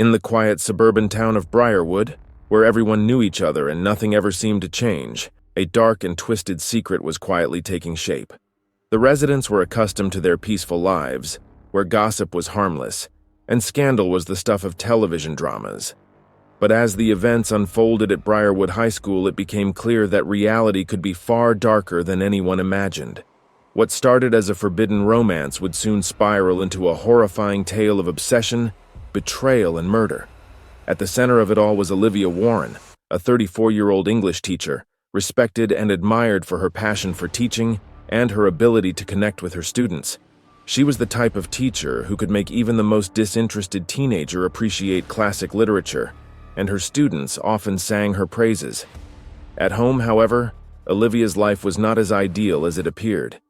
In the quiet suburban town of Briarwood, where everyone knew each other and nothing ever seemed to change, a dark and twisted secret was quietly taking shape. The residents were accustomed to their peaceful lives, where gossip was harmless, and scandal was the stuff of television dramas. But as the events unfolded at Briarwood High School, it became clear that reality could be far darker than anyone imagined. What started as a forbidden romance would soon spiral into a horrifying tale of obsession, betrayal, and murder. At the center of it all was Olivia Warren, a 34-year-old English teacher, respected and admired for her passion for teaching and her ability to connect with her students. She was the type of teacher who could make even the most disinterested teenager appreciate classic literature, and her students often sang her praises. At home, however, Olivia's life was not as ideal as it appeared.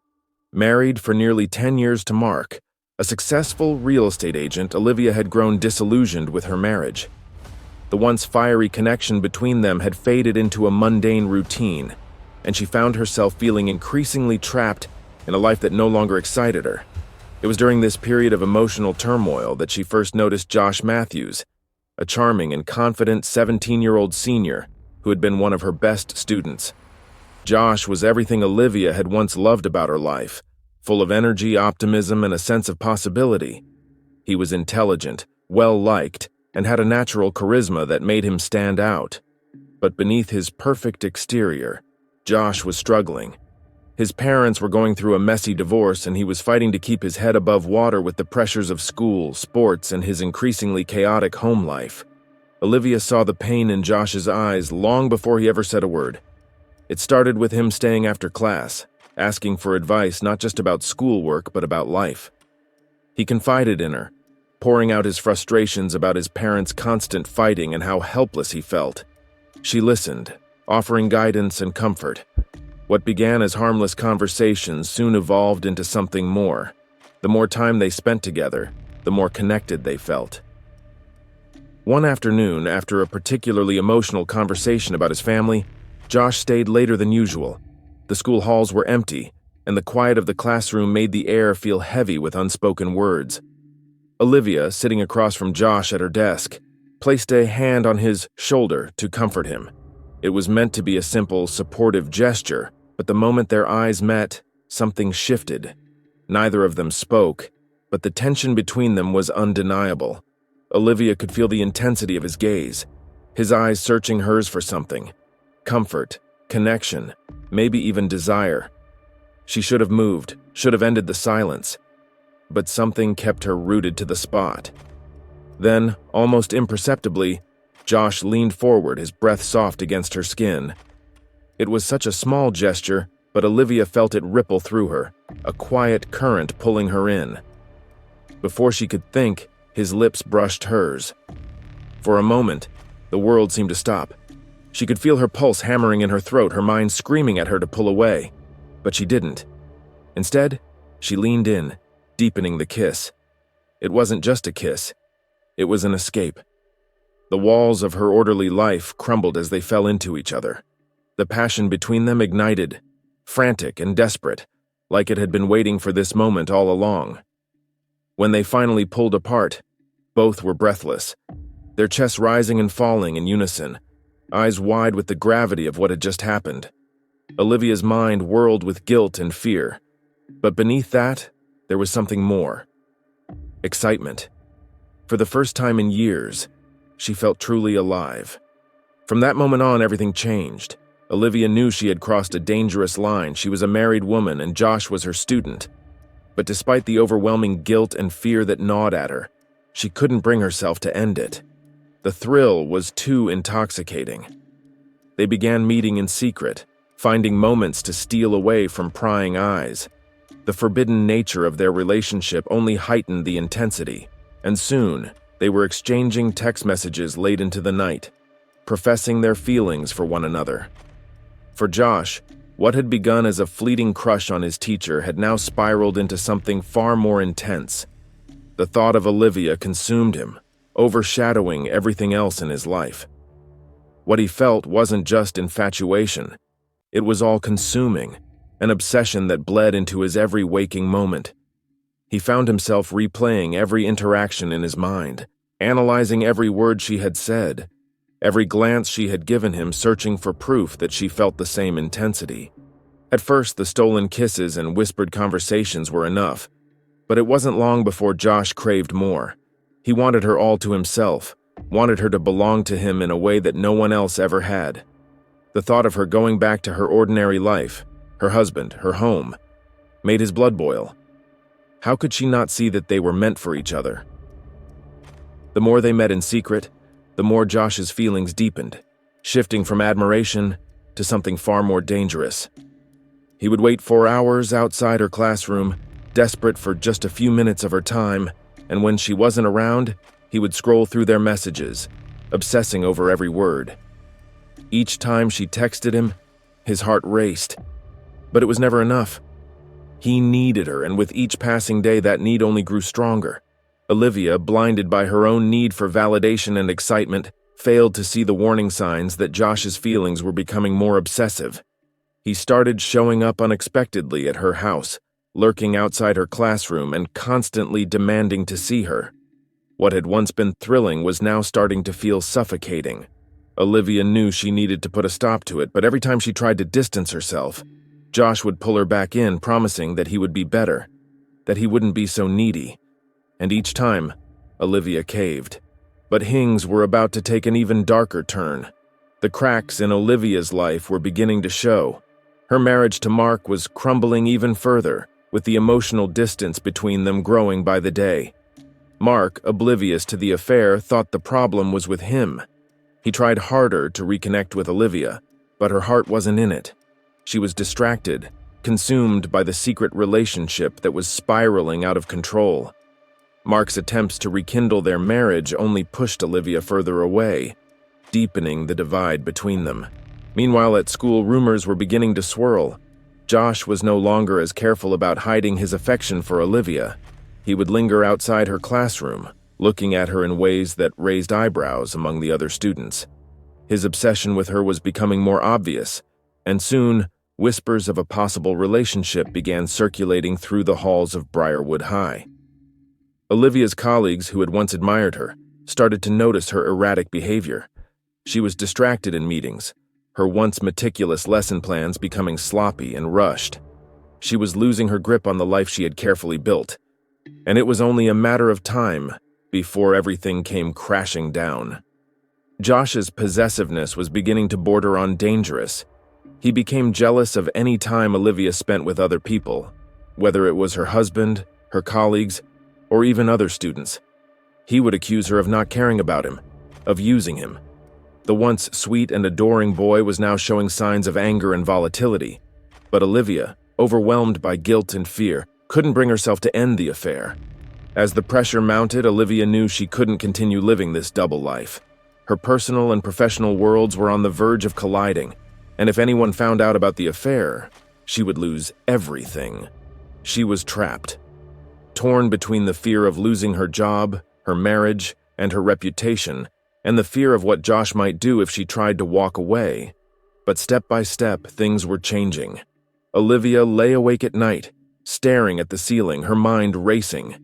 Married for nearly 10 years to Mark, a successful real estate agent, Olivia had grown disillusioned with her marriage. The once fiery connection between them had faded into a mundane routine, and she found herself feeling increasingly trapped in a life that no longer excited her. It was during this period of emotional turmoil that she first noticed Josh Matthews, a charming and confident 17-year-old senior who had been one of her best students. Josh was everything Olivia had once loved about her life, full of energy, optimism, and a sense of possibility. He was intelligent, well-liked, and had a natural charisma that made him stand out. But beneath his perfect exterior, Josh was struggling. His parents were going through a messy divorce, and he was fighting to keep his head above water with the pressures of school, sports, and his increasingly chaotic home life. Olivia saw the pain in Josh's eyes long before he ever said a word. It started with him staying after class, asking for advice not just about schoolwork but about life. He confided in her, pouring out his frustrations about his parents' constant fighting and how helpless he felt. She listened, offering guidance and comfort. What began as harmless conversations soon evolved into something more. The more time they spent together, the more connected they felt. One afternoon, after a particularly emotional conversation about his family, Josh stayed later than usual. The school halls were empty, and the quiet of the classroom made the air feel heavy with unspoken words. Olivia, sitting across from Josh at her desk, placed a hand on his shoulder to comfort him. It was meant to be a simple, supportive gesture, but the moment their eyes met, something shifted. Neither of them spoke, but the tension between them was undeniable. Olivia could feel the intensity of his gaze, his eyes searching hers for something. Comfort, connection, maybe even desire. She should have moved, should have ended the silence. But something kept her rooted to the spot. Then, almost imperceptibly, Josh leaned forward, his breath soft against her skin. It was such a small gesture, but Olivia felt it ripple through her, a quiet current pulling her in. Before she could think, his lips brushed hers. For a moment, the world seemed to stop. She could feel her pulse hammering in her throat, her mind screaming at her to pull away. But she didn't. Instead, she leaned in, deepening the kiss. It wasn't just a kiss. It was an escape. The walls of her orderly life crumbled as they fell into each other. The passion between them ignited, frantic and desperate, like it had been waiting for this moment all along. When they finally pulled apart, both were breathless, their chests rising and falling in unison, eyes wide with the gravity of what had just happened. Olivia's mind whirled with guilt and fear, but beneath that, there was something more. Excitement. For the first time in years, she felt truly alive. From that moment on, everything changed. Olivia knew she had crossed a dangerous line. She was a married woman, and Josh was her student. But despite the overwhelming guilt and fear that gnawed at her, she couldn't bring herself to end it. The thrill was too intoxicating. They began meeting in secret, finding moments to steal away from prying eyes. The forbidden nature of their relationship only heightened the intensity, and soon they were exchanging text messages late into the night, professing their feelings for one another. For Josh, what had begun as a fleeting crush on his teacher had now spiraled into something far more intense. The thought of Olivia consumed him, overshadowing everything else in his life. What he felt wasn't just infatuation. It was all-consuming, an obsession that bled into his every waking moment. He found himself replaying every interaction in his mind, analyzing every word she had said, every glance she had given him, searching for proof that she felt the same intensity. At first, the stolen kisses and whispered conversations were enough, but it wasn't long before Josh craved more. He wanted her all to himself, wanted her to belong to him in a way that no one else ever had. The thought of her going back to her ordinary life, her husband, her home, made his blood boil. How could she not see that they were meant for each other? The more they met in secret, the more Josh's feelings deepened, shifting from admiration to something far more dangerous. He would wait for hours outside her classroom, desperate for just a few minutes of her time, and when she wasn't around, he would scroll through their messages, obsessing over every word. Each time she texted him, his heart raced. But it was never enough. He needed her, and with each passing day, that need only grew stronger. Olivia, blinded by her own need for validation and excitement, failed to see the warning signs that Josh's feelings were becoming more obsessive. He started showing up unexpectedly at her house, lurking outside her classroom and constantly demanding to see her. What had once been thrilling was now starting to feel suffocating. Olivia knew she needed to put a stop to it, but every time she tried to distance herself, Josh would pull her back in, promising that he would be better, that he wouldn't be so needy. And each time, Olivia caved. But things were about to take an even darker turn. The cracks in Olivia's life were beginning to show. Her marriage to Mark was crumbling even further, with the emotional distance between them growing by the day. Mark, oblivious to the affair, thought the problem was with him. He tried harder to reconnect with Olivia, but her heart wasn't in it. She was distracted, consumed by the secret relationship that was spiraling out of control. Mark's attempts to rekindle their marriage only pushed Olivia further away, deepening the divide between them. Meanwhile, at school, rumors were beginning to swirl. Josh was no longer as careful about hiding his affection for Olivia. He would linger outside her classroom, looking at her in ways that raised eyebrows among the other students. His obsession with her was becoming more obvious, and soon, whispers of a possible relationship began circulating through the halls of Briarwood High. Olivia's colleagues, who had once admired her, started to notice her erratic behavior. She was distracted in meetings, her once meticulous lesson plans becoming sloppy and rushed. She was losing her grip on the life she had carefully built, and it was only a matter of time before everything came crashing down. Josh's possessiveness was beginning to border on dangerous. He became jealous of any time Olivia spent with other people, whether it was her husband, her colleagues, or even other students. He would accuse her of not caring about him, of using him. The once sweet and adoring boy was now showing signs of anger and volatility, but Olivia, overwhelmed by guilt and fear, couldn't bring herself to end the affair. As the pressure mounted, Olivia knew she couldn't continue living this double life. Her personal and professional worlds were on the verge of colliding, and if anyone found out about the affair, she would lose everything. She was trapped, torn between the fear of losing her job, her marriage, and her reputation, and the fear of what Josh might do if she tried to walk away. But step by step, things were changing. Olivia lay awake at night, staring at the ceiling, her mind racing.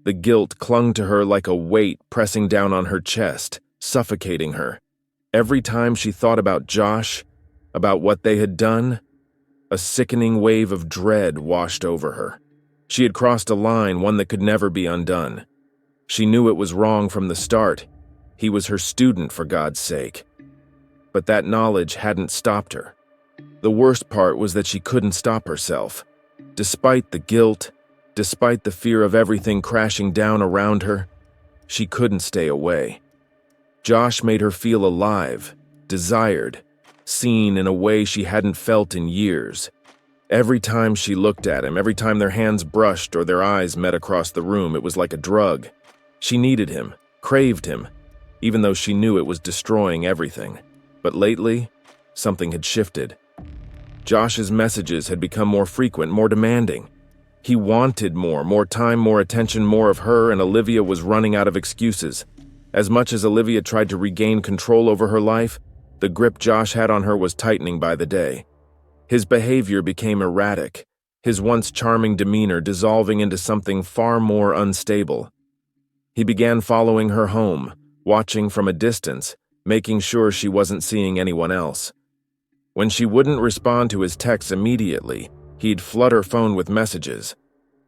The guilt clung to her like a weight pressing down on her chest, suffocating her. Every time she thought about Josh, about what they had done, a sickening wave of dread washed over her. She had crossed a line, one that could never be undone. She knew it was wrong from the start. He was her student, for God's sake. But that knowledge hadn't stopped her. The worst part was that she couldn't stop herself. Despite the guilt, despite the fear of everything crashing down around her, she couldn't stay away. Josh made her feel alive, desired, seen in a way she hadn't felt in years. Every time she looked at him, every time their hands brushed or their eyes met across the room, it was like a drug. She needed him, craved him, even though she knew it was destroying everything. But lately, something had shifted. Josh's messages had become more frequent, more demanding. He wanted more time, more attention, more of her, and Olivia was running out of excuses. As much as Olivia tried to regain control over her life, the grip Josh had on her was tightening by the day. His behavior became erratic, his once charming demeanor dissolving into something far more unstable. He began following her home, watching from a distance, making sure she wasn't seeing anyone else. When she wouldn't respond to his texts immediately, he'd flood her phone with messages.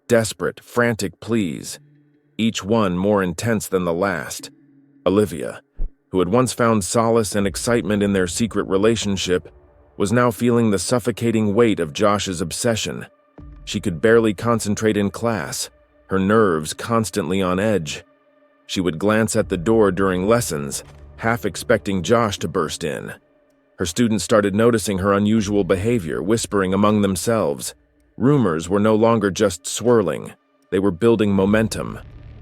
Desperate, frantic pleas, each one more intense than the last. Olivia, who had once found solace and excitement in their secret relationship, was now feeling the suffocating weight of Josh's obsession. She could barely concentrate in class, her nerves constantly on edge. She would glance at the door during lessons, half expecting Josh to burst in. Her students started noticing her unusual behavior, whispering among themselves. Rumors were no longer just swirling, they were building momentum.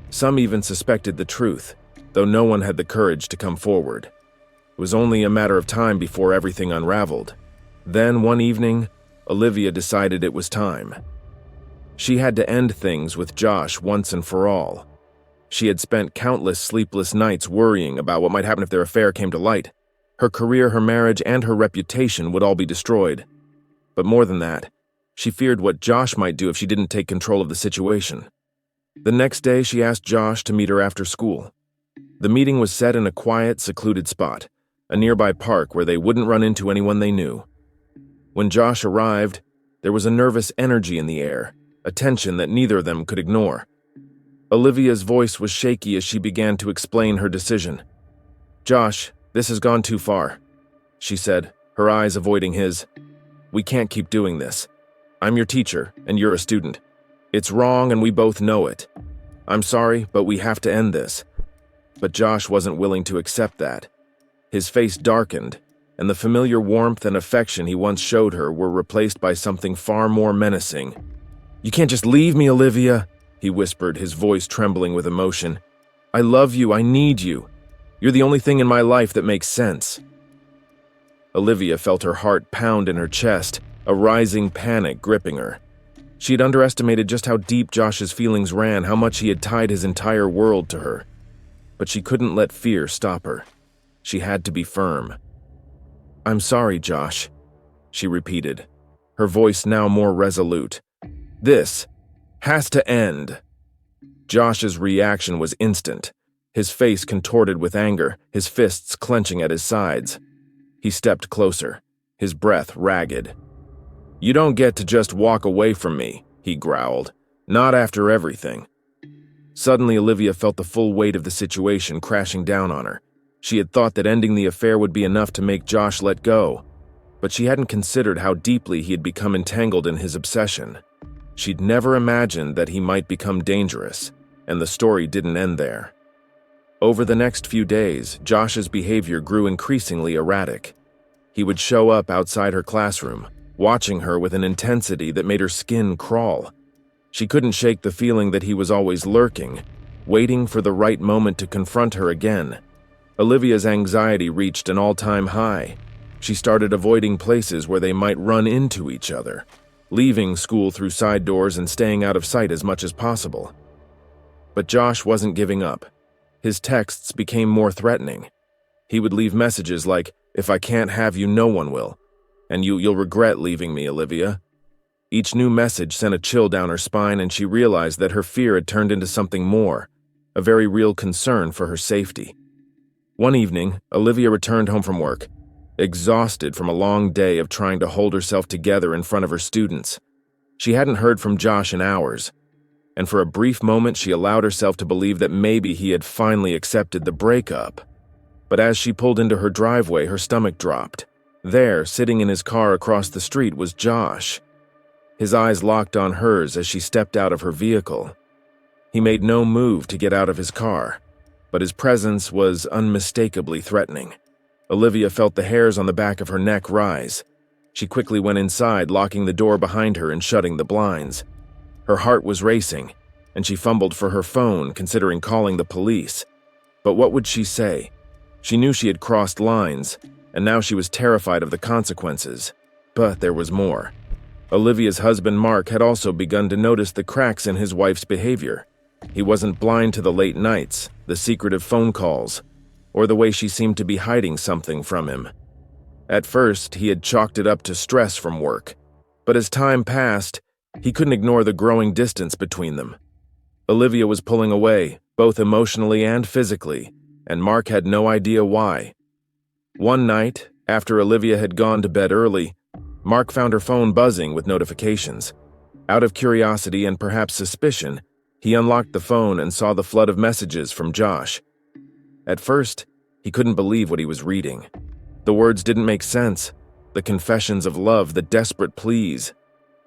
Some even suspected the truth, though no one had the courage to come forward. It was only a matter of time before everything unraveled. Then, one evening, Olivia decided it was time. She had to end things with Josh once and for all. She had spent countless sleepless nights worrying about what might happen if their affair came to light. Her career, her marriage, and her reputation would all be destroyed. But more than that, she feared what Josh might do if she didn't take control of the situation. The next day, she asked Josh to meet her after school. The meeting was set in a quiet, secluded spot, a nearby park where they wouldn't run into anyone they knew. When Josh arrived, there was a nervous energy in the air, a tension that neither of them could ignore. Olivia's voice was shaky as she began to explain her decision. "Josh, this has gone too far," she said, her eyes avoiding his. "We can't keep doing this. I'm your teacher, and you're a student. It's wrong, and we both know it. I'm sorry, but we have to end this." But Josh wasn't willing to accept that. His face darkened, and the familiar warmth and affection he once showed her were replaced by something far more menacing. "You can't just leave me, Olivia," he whispered, his voice trembling with emotion. "I love you, I need you. You're the only thing in my life that makes sense." Olivia felt her heart pound in her chest, a rising panic gripping her. She had underestimated just how deep Josh's feelings ran, how much he had tied his entire world to her. But she couldn't let fear stop her. She had to be firm. "I'm sorry, Josh," she repeated, her voice now more resolute. "This has to end." Josh's reaction was instant, his face contorted with anger, his fists clenching at his sides. He stepped closer, his breath ragged. "You don't get to just walk away from me," he growled. "Not after everything." Suddenly, Olivia felt the full weight of the situation crashing down on her. She had thought that ending the affair would be enough to make Josh let go, but she hadn't considered how deeply he had become entangled in his obsession. She'd never imagined that he might become dangerous, and the story didn't end there. Over the next few days, Josh's behavior grew increasingly erratic. He would show up outside her classroom, watching her with an intensity that made her skin crawl. She couldn't shake the feeling that he was always lurking, waiting for the right moment to confront her again. Olivia's anxiety reached an all-time high. She started avoiding places where they might run into each other, leaving school through side doors and staying out of sight as much as possible. But Josh wasn't giving up. His texts became more threatening. He would leave messages like, "If I can't have you, no one will. And you'll regret leaving me, Olivia." Each new message sent a chill down her spine, and she realized that her fear had turned into something more, a very real concern for her safety. One evening, Olivia returned home from work, exhausted from a long day of trying to hold herself together in front of her students. She hadn't heard from Josh in hours, and for a brief moment she allowed herself to believe that maybe he had finally accepted the breakup. But as she pulled into her driveway, her stomach dropped. There, sitting in his car across the street, was Josh. His eyes locked on hers as she stepped out of her vehicle. He made no move to get out of his car, but his presence was unmistakably threatening. Olivia felt the hairs on the back of her neck rise. She quickly went inside, locking the door behind her and shutting the blinds. Her heart was racing, and she fumbled for her phone, considering calling the police. But what would she say? She knew she had crossed lines, and now she was terrified of the consequences. But there was more. Olivia's husband, Mark, had also begun to notice the cracks in his wife's behavior. He wasn't blind to the late nights, the secretive phone calls, or the way she seemed to be hiding something from him. At first, he had chalked it up to stress from work, but as time passed, he couldn't ignore the growing distance between them. Olivia was pulling away, both emotionally and physically, and Mark had no idea why. One night, after Olivia had gone to bed early, Mark found her phone buzzing with notifications. Out of curiosity and perhaps suspicion, he unlocked the phone and saw the flood of messages from Josh. At first, he couldn't believe what he was reading. The words didn't make sense, the confessions of love, the desperate pleas.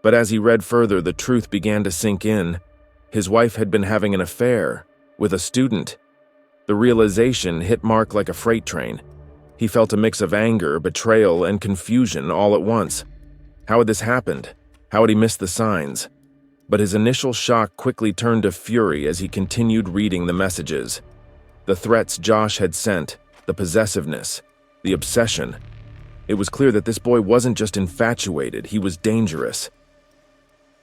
But as he read further, the truth began to sink in. His wife had been having an affair with a student. The realization hit Mark like a freight train. He felt a mix of anger, betrayal, and confusion all at once. How had this happened? How had he missed the signs? But his initial shock quickly turned to fury as he continued reading the messages. The threats Josh had sent, the possessiveness, the obsession. It was clear that this boy wasn't just infatuated, he was dangerous.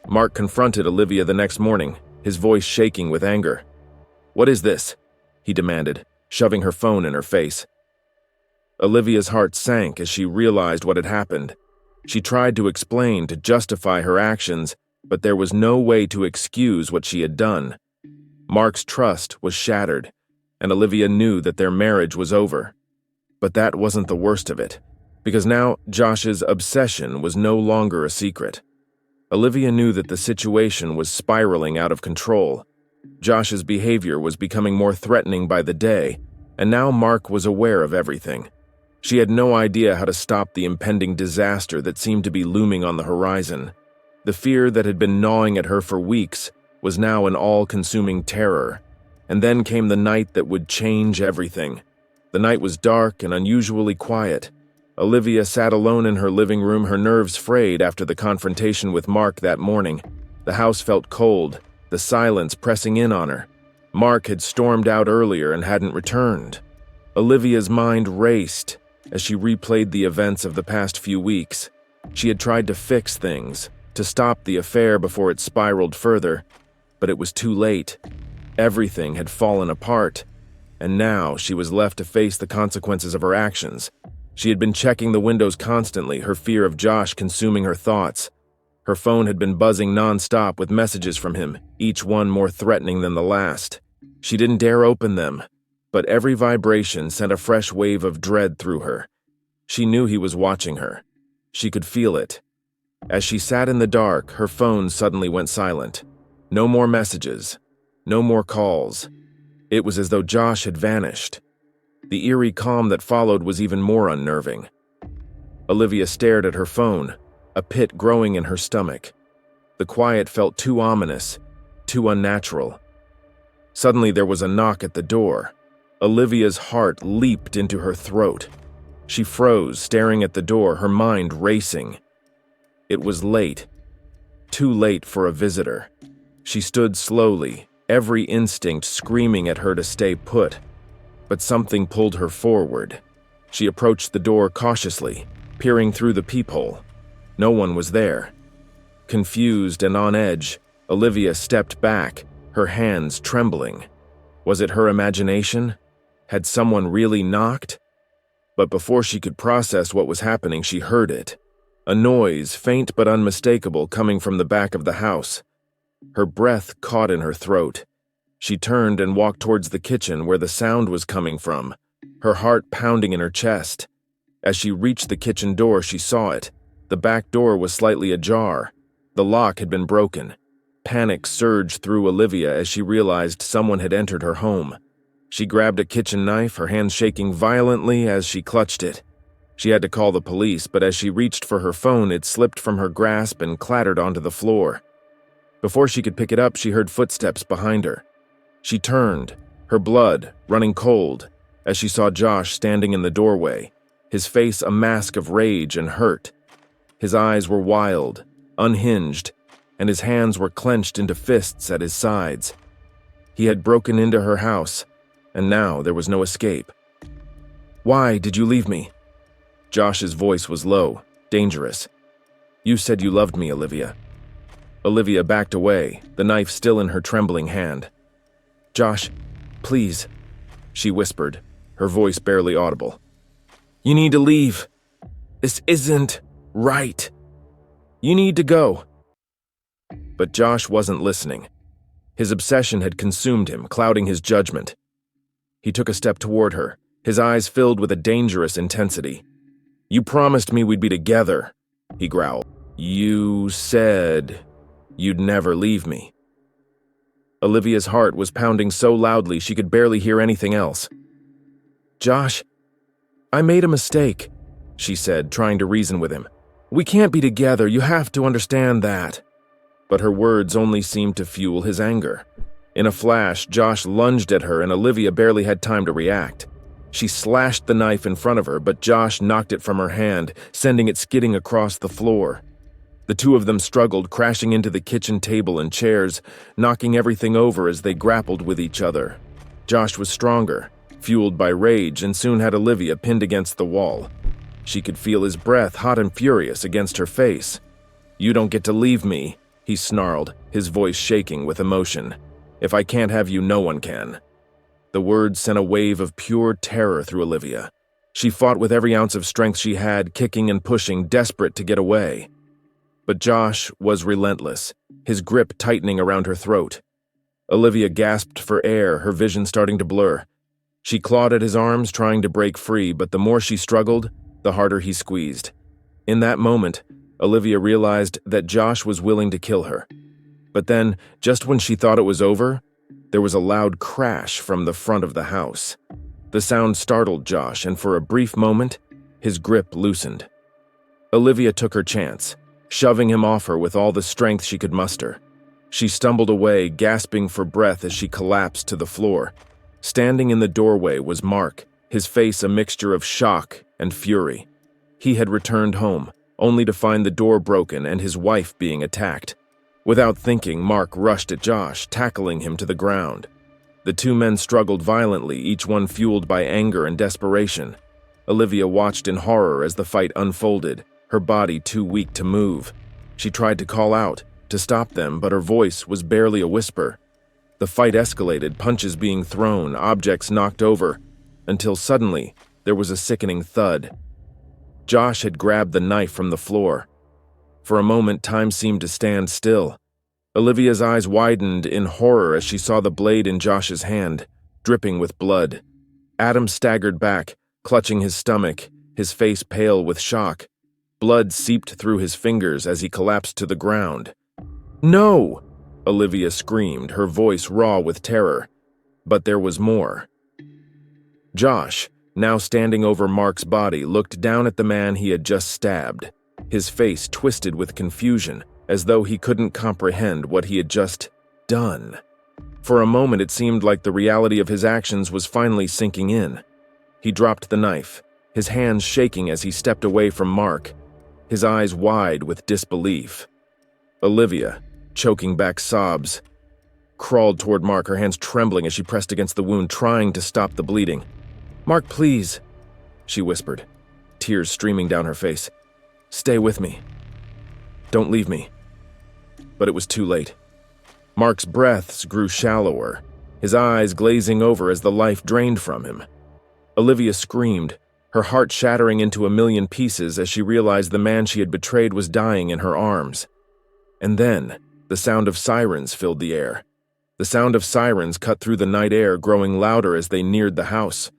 Mark confronted Olivia the next morning, his voice shaking with anger. "What is this?" he demanded, shoving her phone in her face. Olivia's heart sank as she realized what had happened. She tried to explain, to justify her actions, but there was no way to excuse what she had done. Mark's trust was shattered, and Olivia knew that their marriage was over. But that wasn't the worst of it, because now Josh's obsession was no longer a secret. Olivia knew that the situation was spiraling out of control. Josh's behavior was becoming more threatening by the day, and now Mark was aware of everything. She had no idea how to stop the impending disaster that seemed to be looming on the horizon. The fear that had been gnawing at her for weeks was now an all-consuming terror. And then came the night that would change everything. The night was dark and unusually quiet. Olivia sat alone in her living room, her nerves frayed after the confrontation with Mark that morning. The house felt cold, the silence pressing in on her. Mark had stormed out earlier and hadn't returned. Olivia's mind raced as she replayed the events of the past few weeks. She had tried to fix things, to stop the affair before it spiraled further, but it was too late. Everything had fallen apart, and now she was left to face the consequences of her actions. She had been checking the windows constantly, her fear of Josh consuming her thoughts. Her phone had been buzzing nonstop with messages from him, each one more threatening than the last. She didn't dare open them, but every vibration sent a fresh wave of dread through her. She knew he was watching her. She could feel it. As she sat in the dark, her phone suddenly went silent. No more messages. No more calls. It was as though Josh had vanished. The eerie calm that followed was even more unnerving. Olivia stared at her phone, a pit growing in her stomach. The quiet felt too ominous, too unnatural. Suddenly there was a knock at the door. Olivia's heart leaped into her throat. She froze, staring at the door, her mind racing. It was late. Too late for a visitor. She stood slowly, every instinct screaming at her to stay put. But something pulled her forward. She approached the door cautiously, peering through the peephole. No one was there. Confused and on edge, Olivia stepped back, her hands trembling. Was it her imagination? Had someone really knocked? But before she could process what was happening, she heard it. A noise, faint but unmistakable, coming from the back of the house. Her breath caught in her throat. She turned and walked towards the kitchen where the sound was coming from, her heart pounding in her chest. As she reached the kitchen door, she saw it. The back door was slightly ajar. The lock had been broken. Panic surged through Olivia as she realized someone had entered her home. She grabbed a kitchen knife, her hands shaking violently as she clutched it. She had to call the police, but as she reached for her phone, it slipped from her grasp and clattered onto the floor. Before she could pick it up, she heard footsteps behind her. She turned, her blood running cold, as she saw Josh standing in the doorway, his face a mask of rage and hurt. His eyes were wild, unhinged, and his hands were clenched into fists at his sides. He had broken into her house, and now there was no escape. "Why did you leave me?" Josh's voice was low, dangerous. "You said you loved me, Olivia." Olivia backed away, the knife still in her trembling hand. "Josh, please," she whispered, her voice barely audible. "You need to leave. This isn't right. You need to go." But Josh wasn't listening. His obsession had consumed him, clouding his judgment. He took a step toward her, his eyes filled with a dangerous intensity. "You promised me we'd be together," he growled. "You said you'd never leave me." Olivia's heart was pounding so loudly she could barely hear anything else. "Josh, I made a mistake," she said, trying to reason with him. "We can't be together, you have to understand that." But her words only seemed to fuel his anger. In a flash, Josh lunged at her and Olivia barely had time to react. She slashed the knife in front of her, but Josh knocked it from her hand, sending it skidding across the floor. The two of them struggled, crashing into the kitchen table and chairs, knocking everything over as they grappled with each other. Josh was stronger, fueled by rage, and soon had Olivia pinned against the wall. She could feel his breath, hot and furious, against her face. "You don't get to leave me," he snarled, his voice shaking with emotion. "If I can't have you, no one can." The words sent a wave of pure terror through Olivia. She fought with every ounce of strength she had, kicking and pushing, desperate to get away. But Josh was relentless, his grip tightening around her throat. Olivia gasped for air, her vision starting to blur. She clawed at his arms, trying to break free, but the more she struggled, the harder he squeezed. In that moment, Olivia realized that Josh was willing to kill her. But then, just when she thought it was over, there was a loud crash from the front of the house. The sound startled Josh, and for a brief moment, his grip loosened. Olivia took her chance, shoving him off her with all the strength she could muster. She stumbled away, gasping for breath as she collapsed to the floor. Standing in the doorway was Mark, his face a mixture of shock and fury. He had returned home, only to find the door broken and his wife being attacked. Without thinking, Mark rushed at Josh, tackling him to the ground. The two men struggled violently, each one fueled by anger and desperation. Olivia watched in horror as the fight unfolded, her body too weak to move. She tried to call out, to stop them, but her voice was barely a whisper. The fight escalated, punches being thrown, objects knocked over, until suddenly there was a sickening thud. Josh had grabbed the knife from the floor. For a moment, time seemed to stand still. Olivia's eyes widened in horror as she saw the blade in Josh's hand, dripping with blood. Adam staggered back, clutching his stomach, his face pale with shock. Blood seeped through his fingers as he collapsed to the ground. "No!" Olivia screamed, her voice raw with terror. But there was more. Josh, now standing over Mark's body, looked down at the man he had just stabbed, his face twisted with confusion, as though he couldn't comprehend what he had just done. For a moment it seemed like the reality of his actions was finally sinking in. He dropped the knife, his hands shaking as he stepped away from Mark, his eyes wide with disbelief. Olivia, choking back sobs, crawled toward Mark, her hands trembling as she pressed against the wound, trying to stop the bleeding. "Mark, please," she whispered, tears streaming down her face. "Stay with me. Don't leave me." But it was too late. Mark's breaths grew shallower, his eyes glazing over as the life drained from him. Olivia screamed, her heart shattering into a million pieces as she realized the man she had betrayed was dying in her arms. And then, the sound of sirens filled the air. The sound of sirens cut through the night air, growing louder as they neared the house.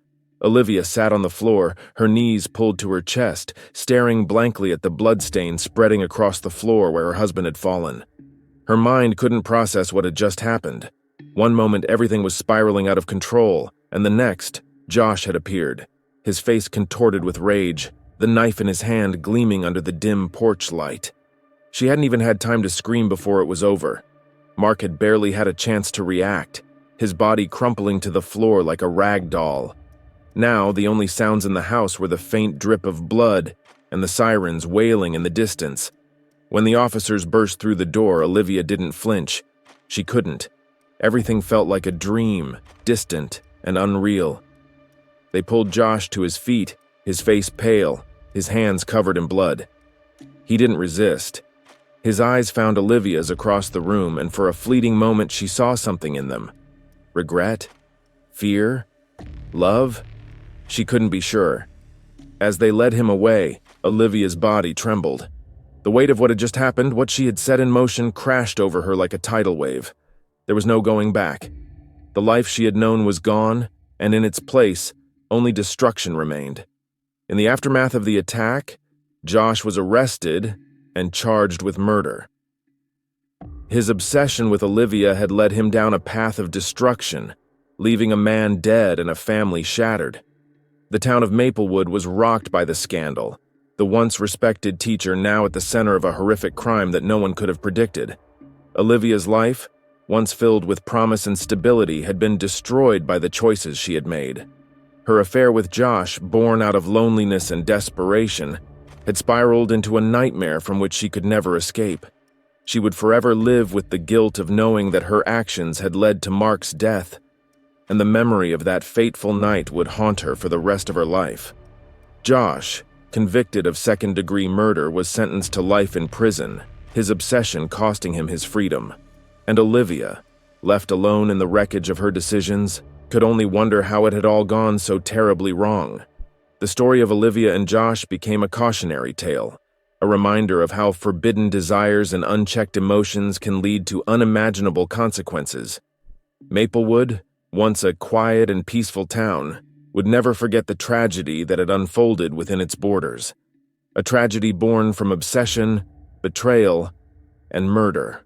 Olivia sat on the floor, her knees pulled to her chest, staring blankly at the bloodstain spreading across the floor where her husband had fallen. Her mind couldn't process what had just happened. One moment everything was spiraling out of control, and the next, Josh had appeared, his face contorted with rage, the knife in his hand gleaming under the dim porch light. She hadn't even had time to scream before it was over. Mark had barely had a chance to react, his body crumpling to the floor like a rag doll. Now, the only sounds in the house were the faint drip of blood and the sirens wailing in the distance. When the officers burst through the door, Olivia didn't flinch. She couldn't. Everything felt like a dream, distant and unreal. They pulled Josh to his feet, his face pale, his hands covered in blood. He didn't resist. His eyes found Olivia's across the room, and for a fleeting moment she saw something in them. Regret? Fear? Love? She couldn't be sure. As they led him away, Olivia's body trembled. The weight of what had just happened, what she had set in motion, crashed over her like a tidal wave. There was no going back. The life she had known was gone, and in its place, only destruction remained. In the aftermath of the attack, Josh was arrested and charged with murder. His obsession with Olivia had led him down a path of destruction, leaving a man dead and a family shattered. The town of Maplewood was rocked by the scandal, the once respected teacher now at the center of a horrific crime that no one could have predicted. Olivia's life, once filled with promise and stability, had been destroyed by the choices she had made. Her affair with Josh, born out of loneliness and desperation, had spiraled into a nightmare from which she could never escape. She would forever live with the guilt of knowing that her actions had led to Mark's death, and the memory of that fateful night would haunt her for the rest of her life. Josh, convicted of second-degree murder, was sentenced to life in prison, his obsession costing him his freedom. And Olivia, left alone in the wreckage of her decisions, could only wonder how it had all gone so terribly wrong. The story of Olivia and Josh became a cautionary tale, a reminder of how forbidden desires and unchecked emotions can lead to unimaginable consequences. Maplewood, once a quiet and peaceful town, would never forget the tragedy that had unfolded within its borders. A tragedy born from obsession, betrayal, and murder.